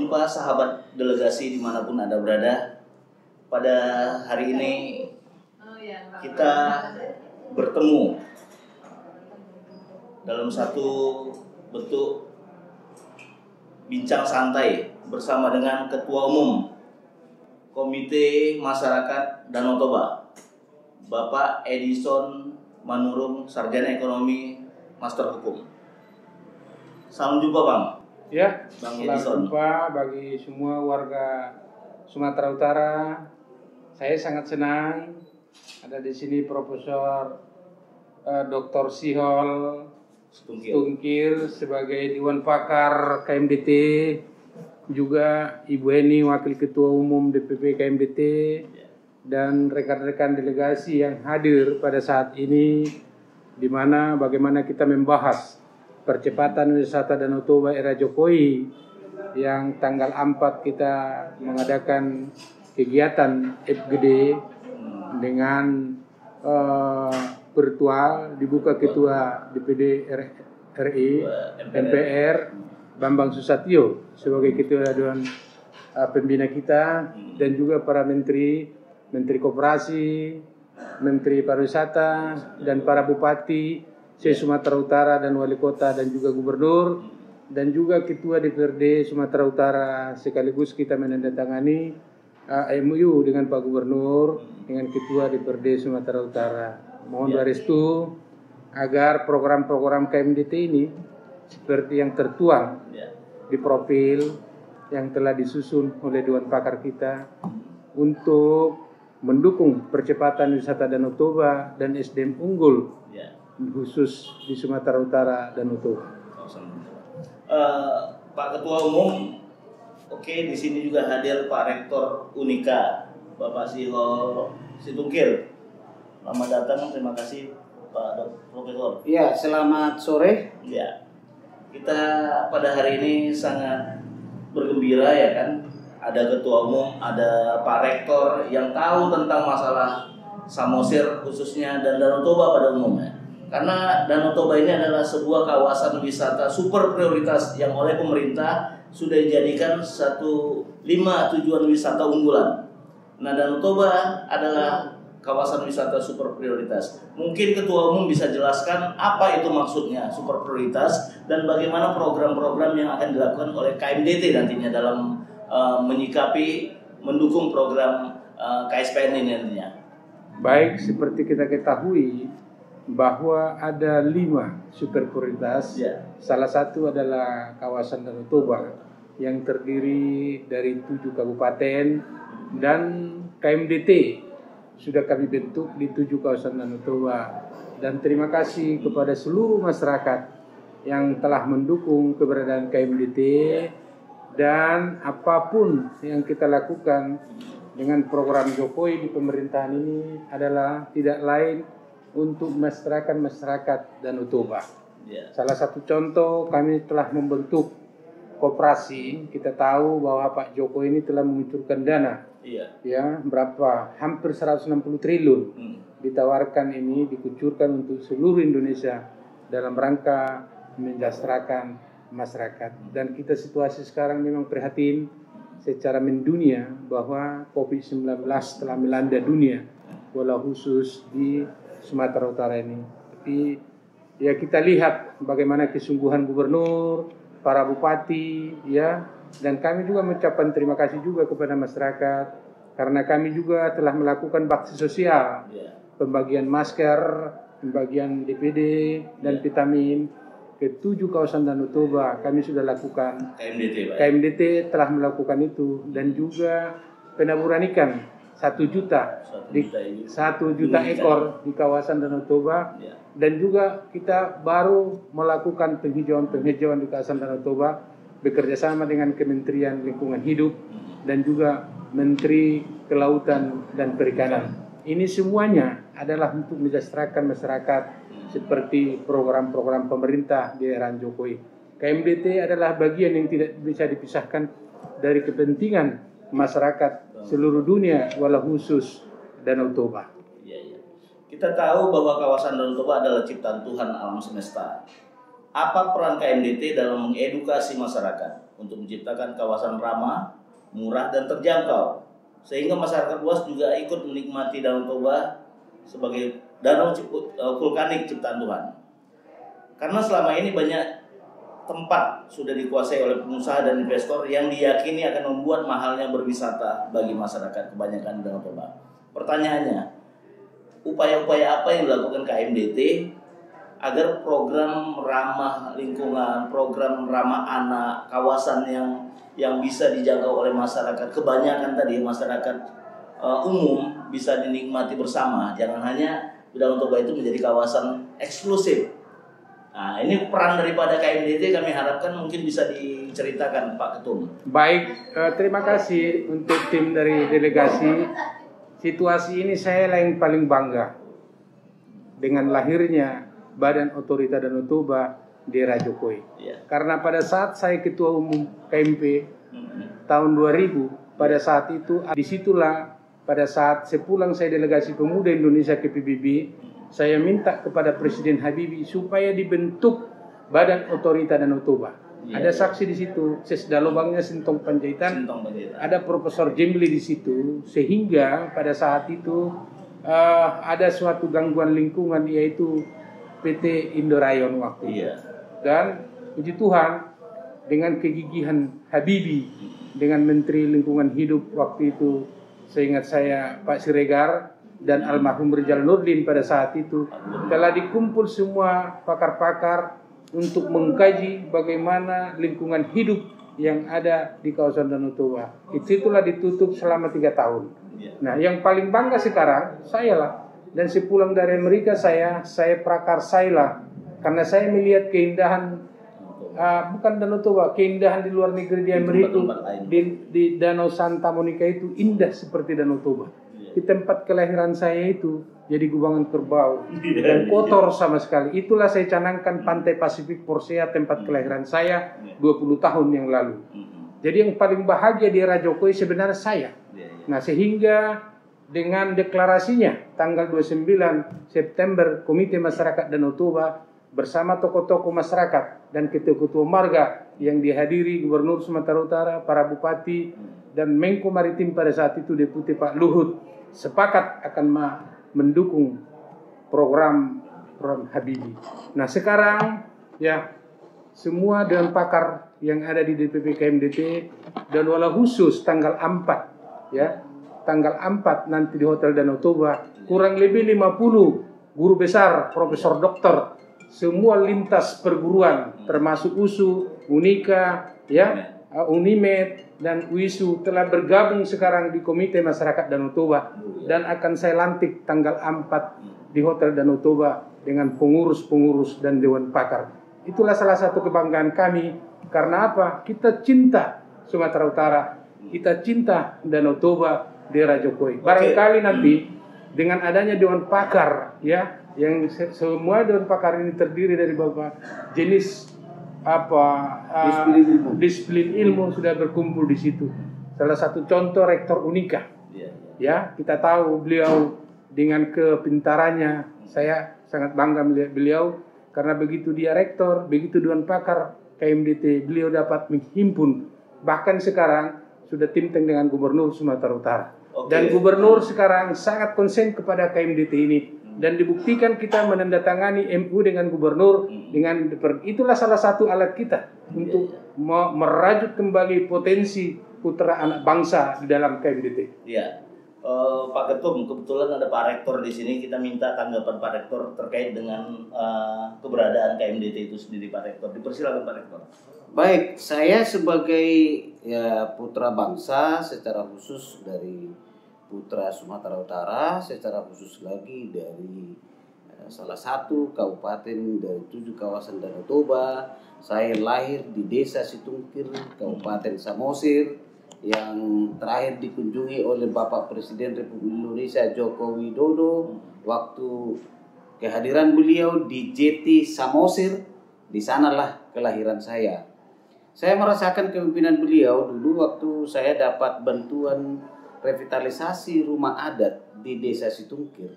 jumpa sahabat delegasi dimanapun Anda berada. Pada hari ini kita bertemu dalam satu bentuk bincang santai bersama dengan Ketua Umum Komite Masyarakat Danau Toba, Bapak Edison Manurung, Sarjana Ekonomi, Master Hukum. Salam jumpa, Bang. Ya, Bang selamat Edison. jumpa bagi semua warga Sumatera Utara. Saya sangat senang ada di sini Profesor Dr. Sihol Stungkil sebagai Dewan Pakar KMDT, juga Ibu Eni Wakil Ketua Umum DPP KMDT, dan rekan-rekan delegasi yang hadir pada saat ini, di mana bagaimana kita membahas percepatan wisata Danau Toba era Jokowi, yang tanggal 4 kita mengadakan kegiatan FGD dengan virtual, dibuka Ketua DPD RI MPR Bambang Susatyo sebagai Ketua Dewan Pembina kita, dan juga para Menteri Koperasi, Menteri Pariwisata, dan para Bupati Sumatera Utara dan Wali Kota dan juga Gubernur, dan juga Ketua DPRD Sumatera Utara. Sekaligus kita menandatangani MOU dengan Pak Gubernur, dengan Ketua DPRD Sumatera Utara. Mohon restu agar program-program KMDT ini seperti yang tertuang di profil yang telah disusun oleh Dewan Pakar kita untuk mendukung percepatan wisata Danau Toba dan SDM unggul khusus di Sumatera Utara dan Danau Toba. Pak Ketua Umum, oke, di sini juga hadir Pak Rektor Unika, Bapak Sihol Stungkil. Selamat datang, terima kasih Pak Profesor. Iya, selamat sore. Ya, kita pada hari ini sangat bergembira ya kan. Ada Ketua Umum, ada Pak Rektor yang tahu tentang masalah Samosir khususnya dan Danau Toba pada umumnya. Karena Danau Toba ini adalah sebuah kawasan wisata super prioritas yang oleh pemerintah sudah dijadikan 5 tujuan wisata unggulan. Nah, Danau Toba adalah kawasan wisata super prioritas. Mungkin Ketua Umum bisa jelaskan apa itu maksudnya super prioritas dan bagaimana program-program yang akan dilakukan oleh KMDT nantinya dalam menyikapi mendukung program KSPN ini nantinya. Baik, seperti kita ketahui bahwa ada 5 super prioritas. Salah satu adalah kawasan Danau Toba yang terdiri dari 7 kabupaten, dan KMDT sudah kami bentuk di 7 kawasan Danau Toba. Dan terima kasih kepada seluruh masyarakat yang telah mendukung keberadaan KMDT, dan apapun yang kita lakukan dengan program Jokowi di pemerintahan ini adalah tidak lain untuk masyarakat Danau Toba. Salah satu contoh, kami telah membentuk koperasi. Kita tahu bahwa Pak Jokowi ini telah mengucurkan dana, berapa? Hampir 160 triliun ditawarkan ini, dikucurkan untuk seluruh Indonesia dalam rangka mensejahterakan masyarakat. Dan kita situasi sekarang memang prihatin secara mendunia bahwa COVID-19 telah melanda dunia, walau khusus di Sumatera Utara ini. Tapi ya kita lihat bagaimana kesungguhan gubernur, para bupati, dan kami juga mengucapkan terima kasih juga kepada masyarakat, karena kami juga telah melakukan bakti sosial, pembagian masker, pembagian DPD dan vitamin ke 7 kawasan Danau Toba. Kami sudah lakukan. KMDT telah melakukan itu, dan juga penaburan ikan 1 juta ekor di kawasan Danau Toba, dan juga kita baru melakukan penghijauan di kawasan Danau Toba bekerja sama dengan Kementerian Lingkungan Hidup dan juga Menteri Kelautan dan Perikanan. Ini semuanya adalah untuk mensejahterakan masyarakat seperti program-program pemerintah di era Jokowi. KMDT adalah bagian yang tidak bisa dipisahkan dari kepentingan masyarakat seluruh dunia, walau khusus Danau Toba. Kita tahu bahwa kawasan Danau Toba adalah ciptaan Tuhan alam semesta. Apa peran KMDT dalam mengedukasi masyarakat untuk menciptakan kawasan ramah, murah dan terjangkau sehingga masyarakat luas juga ikut menikmati Danau Toba sebagai danau vulkanik ciptaan Tuhan. Karena selama ini banyak tempat sudah dikuasai oleh pengusaha dan investor yang diyakini akan membuat mahalnya berwisata bagi masyarakat kebanyakan Danau Toba. Pertanyaannya, upaya-upaya apa yang dilakukan KMDT agar program ramah lingkungan, program ramah anak, kawasan yang bisa dijangkau oleh masyarakat kebanyakan tadi, masyarakat umum bisa dinikmati bersama. Jangan hanya Danau Toba itu menjadi kawasan eksklusif. Nah, ini peran daripada KMDT kami harapkan mungkin bisa diceritakan Pak Ketum. Baik, terima kasih untuk tim dari delegasi. Situasi ini saya yang paling bangga dengan lahirnya Badan Otorita Danau Toba di era Jokowi. Ya. Karena pada saat saya Ketua Umum KMP tahun 2000, pada saat itu disitulah pada saat sepulang saya delegasi pemuda Indonesia ke PBB, saya minta kepada Presiden Habibie supaya dibentuk Badan Otorita Danau Toba. Ya, ada saksi di situ, Sesda Lobangnya Sintong Panjaitan, ada Profesor Jemli di situ, sehingga pada saat itu ada suatu gangguan lingkungan yaitu PT Indorayon waktu itu. Dan puji Tuhan dengan kegigihan Habibie dengan Menteri Lingkungan Hidup waktu itu, seingat saya Pak Siregar dan almarhum Rizal Nurdin pada saat itu telah dikumpul semua pakar-pakar untuk mengkaji bagaimana lingkungan hidup yang ada di kawasan Danau Toba. Itulah ditutup selama 3 tahun. Nah, yang paling bangga sekarang saya lah. Dan sepulang dari Amerika saya prakarsai lah. Karena saya melihat keindahan bukan Danau Toba, keindahan di luar negeri di Amerika, di Danau Santa Monica itu indah seperti Danau Toba. Di tempat kelahiran saya itu jadi gubangan kerbau dan kotor sama sekali. Itulah saya canangkan Pantai Pasifik Porsea, tempat kelahiran saya 20 tahun yang lalu. Jadi yang paling bahagia di era Jokowi sebenarnya saya. Nah, sehingga dengan deklarasinya tanggal 29 September Komite Masyarakat Danau Toba bersama tokoh-tokoh masyarakat dan ketua-ketua marga yang dihadiri Gubernur Sumatera Utara, para bupati dan Menko Maritim pada saat itu Deputi Pak Luhut sepakat akan mendukung program Habibie. Nah, sekarang ya semua dewan pakar yang ada di DPP KMDT dan wala khusus tanggal 4 ya. Tanggal 4 nanti di Hotel Danau Toba kurang lebih 50 guru besar, profesor doktor, semua lintas perguruan termasuk USU, Unika, ya, Unimed dan UISU telah bergabung sekarang di Komite Masyarakat Danau Toba dan akan saya lantik tanggal 4 di Hotel Danau Toba dengan pengurus-pengurus dan dewan pakar. Itulah salah satu kebanggaan kami karena apa? Kita cinta Sumatera Utara, kita cinta Danau Toba di era Jokowi. Barangkali nanti dengan adanya dewan pakar ya, yang semua dewan pakar ini terdiri dari beberapa jenis disiplin ilmu sudah berkumpul di situ. Salah satu contoh Rektor Unika. Ya, kita tahu beliau dengan kepintarannya, saya sangat bangga melihat beliau karena begitu dia rektor, begitu dewan pakar KMDT, beliau dapat menghimpun bahkan sekarang sudah timteng dengan Gubernur Sumatera Utara. Dan Gubernur sekarang sangat konsen kepada KMDT ini dan dibuktikan kita menandatangani MU dengan Gubernur dengan itulah salah satu alat kita untuk merajut kembali potensi putra anak bangsa di dalam KMDT. Iya. Pak Ketum, kebetulan ada Pak Rektor di sini, kita minta tanggapan Pak Rektor terkait dengan keberadaan KMDT itu sendiri, Pak Rektor. Dipersilakan Pak Rektor. Baik, saya sebagai putra bangsa secara khusus dari putra Sumatera Utara, secara khusus lagi dari salah satu kabupaten dari 7 kawasan Danau Toba. Saya lahir di Desa Situngkir, Kabupaten Samosir, yang terakhir dikunjungi oleh Bapak Presiden Republik Indonesia Joko Widodo waktu kehadiran beliau di JT Samosir. Di sanalah kelahiran saya. Saya merasakan kepemimpinan beliau dulu waktu saya dapat bantuan revitalisasi rumah adat di Desa Situngkir.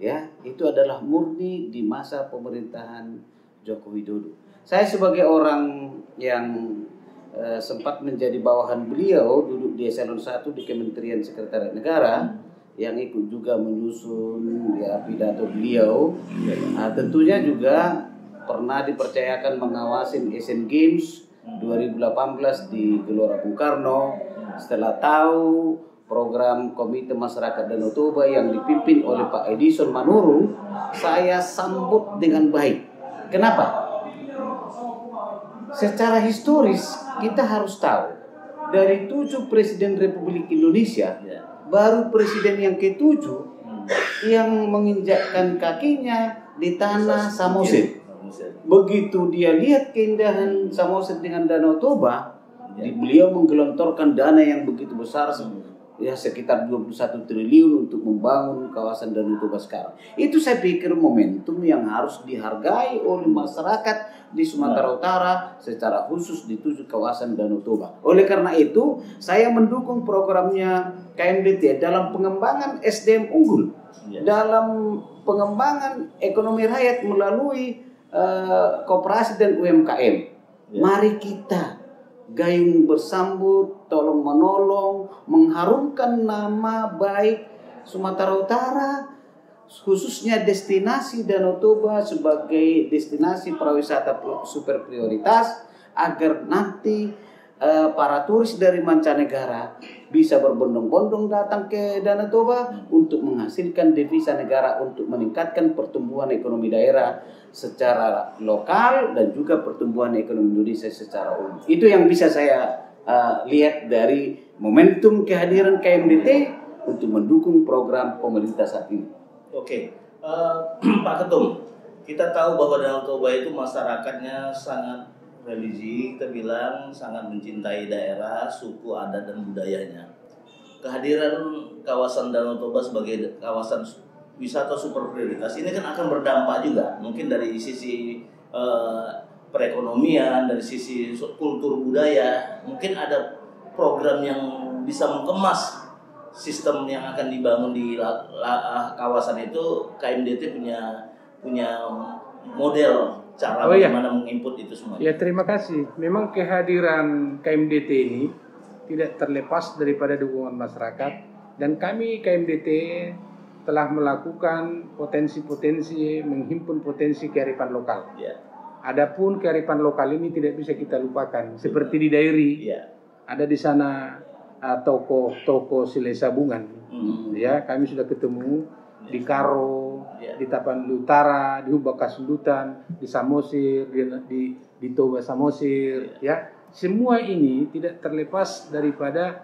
Ya, itu adalah murni di masa pemerintahan Joko Widodo. Saya sebagai orang yang sempat menjadi bawahan beliau, duduk di eselon 1 di Kementerian Sekretariat Negara, yang ikut juga menyusun ya pidato beliau. Tentunya juga pernah dipercayakan mengawasin Asian Games 2018 di Gelora Bung Karno. Setelah tahu program Komite Masyarakat Danau Toba yang dipimpin oleh Pak Edison Manurung, saya sambut dengan baik. Kenapa? Secara historis kita harus tahu, dari 7 Presiden Republik Indonesia, baru Presiden yang ke-7 yang menginjakkan kakinya di tanah Samosir. Begitu dia lihat keindahan Samosir dengan Danau Toba, beliau menggelontorkan dana yang begitu besar, ya sekitar 21 triliun untuk membangun kawasan Danau Toba sekarang. Itu saya pikir momentum yang harus dihargai oleh masyarakat di Sumatera Utara, secara khusus di 7 kawasan Danau Toba. Oleh karena itu, saya mendukung programnya KMDT dalam pengembangan SDM unggul, dalam pengembangan ekonomi rakyat melalui koperasi dan UMKM. Mari kita gayung bersambut, tolong menolong, mengharumkan nama baik Sumatera Utara, khususnya destinasi Danau Toba sebagai destinasi pariwisata super prioritas, agar nanti para turis dari mancanegara bisa berbondong-bondong datang ke Danau Toba untuk menghasilkan devisa negara, untuk meningkatkan pertumbuhan ekonomi daerah secara lokal dan juga pertumbuhan ekonomi Indonesia secara umum. Itu yang bisa saya lihat dari momentum kehadiran KMDT untuk mendukung program pemerintah saat ini. Oke, Pak Ketum, kita tahu bahwa Danau Toba itu masyarakatnya sangat religi, kita bilang sangat mencintai daerah, suku, adat, dan budayanya. Kehadiran kawasan Danau Toba sebagai kawasan wisata super prioritas ini kan akan berdampak juga, mungkin dari sisi perekonomian, dari sisi kultur budaya. Mungkin ada program yang bisa mengemas sistem yang akan dibangun di kawasan itu. KMDT punya model cara bagaimana menginput itu semua. Ya, terima kasih. Memang kehadiran KMDT ini tidak terlepas daripada dukungan masyarakat, dan kami KMDT telah melakukan potensi-potensi, menghimpun potensi kearifan lokal. Adapun kearifan lokal ini tidak bisa kita lupakan. Seperti di Dairi, ada di sana toko Sile Sabungan. Ya, kami sudah ketemu di Karo, di Tapanuli Utara, di Hubak Kasundutan, di Samosir, di Toba Samosir. Ya, semua ini tidak terlepas daripada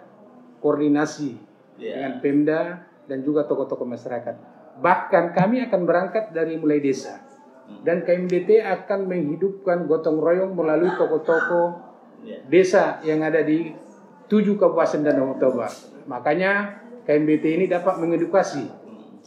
koordinasi dengan Pemda dan juga tokoh-tokoh masyarakat. Bahkan kami akan berangkat dari mulai desa, dan KMDT akan menghidupkan gotong royong melalui tokoh-tokoh desa yang ada di 7 kabupaten Danau Toba. Makanya KMDT ini dapat mengedukasi.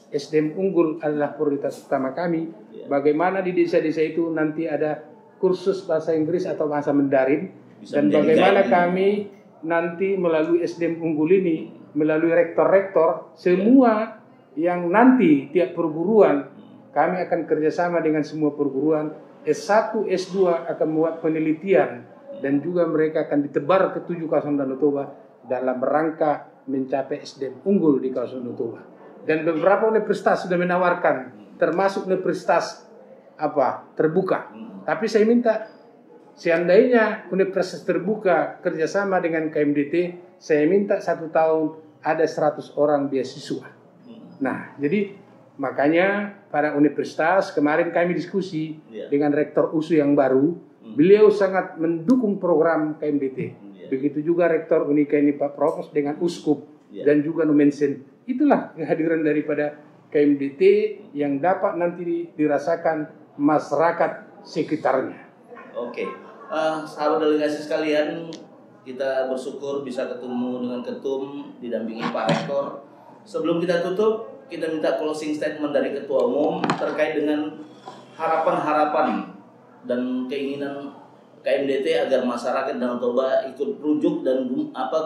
SDM unggul adalah prioritas utama kami. Bagaimana di desa-desa itu nanti ada kursus bahasa Inggris atau bahasa Mandarin, dan bagaimana kami nanti melalui SDM unggul ini, melalui rektor-rektor semua yang nanti tiap perguruan, kami akan kerjasama dengan semua perguruan. S1, S2 akan membuat penelitian, dan juga mereka akan ditebar ke 7 kawasan Danau Toba dalam rangka mencapai SDM unggul di kawasan Danau Toba. Dan beberapa universitas sudah menawarkan, termasuk universitas terbuka. Tapi saya minta, seandainya universitas terbuka kerjasama dengan KMDT, saya minta 1 tahun ada 100 orang beasiswa. Nah, jadi makanya para universitas, kemarin kami diskusi dengan Rektor USU yang baru, beliau sangat mendukung program KMDT. Begitu juga Rektor Unika ini Pak Provos dengan Uskup dan juga Numensen. Itulah kehadiran daripada KMDT yang dapat nanti dirasakan masyarakat sekitarnya. Oke, sahabat delegasi sekalian, kita bersyukur bisa ketemu dengan Ketum didampingi Pak Rektor. Sebelum kita tutup, kita minta closing statement dari Ketua Umum terkait dengan harapan-harapan dan keinginan KMDT agar masyarakat Danau Toba ikut rujuk dan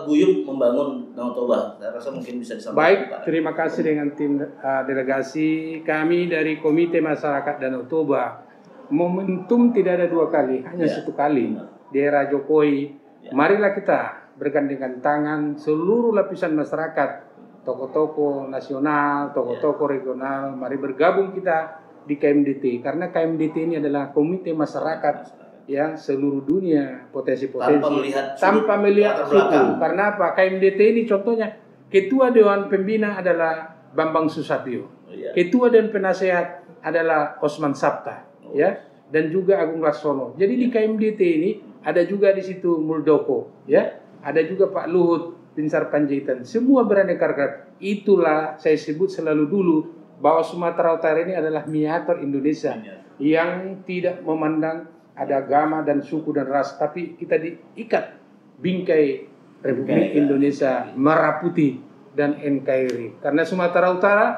guyup membangun Danau Toba. Saya rasa mungkin bisa disampaikan. Baik, terima kasih dengan tim delegasi kami dari Komite Masyarakat Danau Toba. Momentum tidak ada 2 kali, hanya 1 kali. Di era Jokowi Marilah kita bergandengan tangan seluruh lapisan masyarakat, tokoh-tokoh nasional, tokoh-tokoh regional, mari bergabung kita di KMDT, karena KMDT ini adalah komite masyarakat yang seluruh dunia potensi-potensi tanpa melihat suku. Karena apa? KMDT ini contohnya ketua dewan pembina adalah Bambang Susatyo, ketua dewan penasehat adalah Osman Sabta, ya, dan juga Agung Laksono. Jadi di KMDT ini ada juga di situ Muldoko, ya, ada juga Pak Luhut Binsar Panjaitan. Semua beraneka ragam. Itulah saya sebut selalu dulu bahwa Sumatera Utara ini adalah miniatur Indonesia yang tidak memandang ada agama dan suku dan ras, tapi kita diikat bingkai Republik Indonesia Merah Putih dan NKRI. Karena Sumatera Utara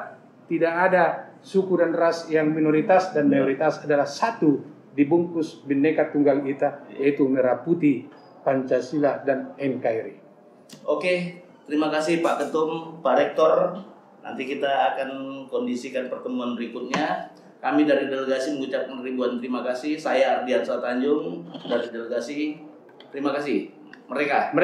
tidak ada suku dan ras yang minoritas dan mayoritas, adalah satu dibungkus Bhinneka Tunggal Ika, yaitu Merah Putih, Pancasila dan NKRI. Oke, terima kasih Pak Ketum, Pak Rektor. Nanti kita akan kondisikan pertemuan berikutnya. Kami dari delegasi mengucapkan ribuan terima kasih. Saya Ardiansyah Tanjung dari delegasi. Terima kasih. Mereka.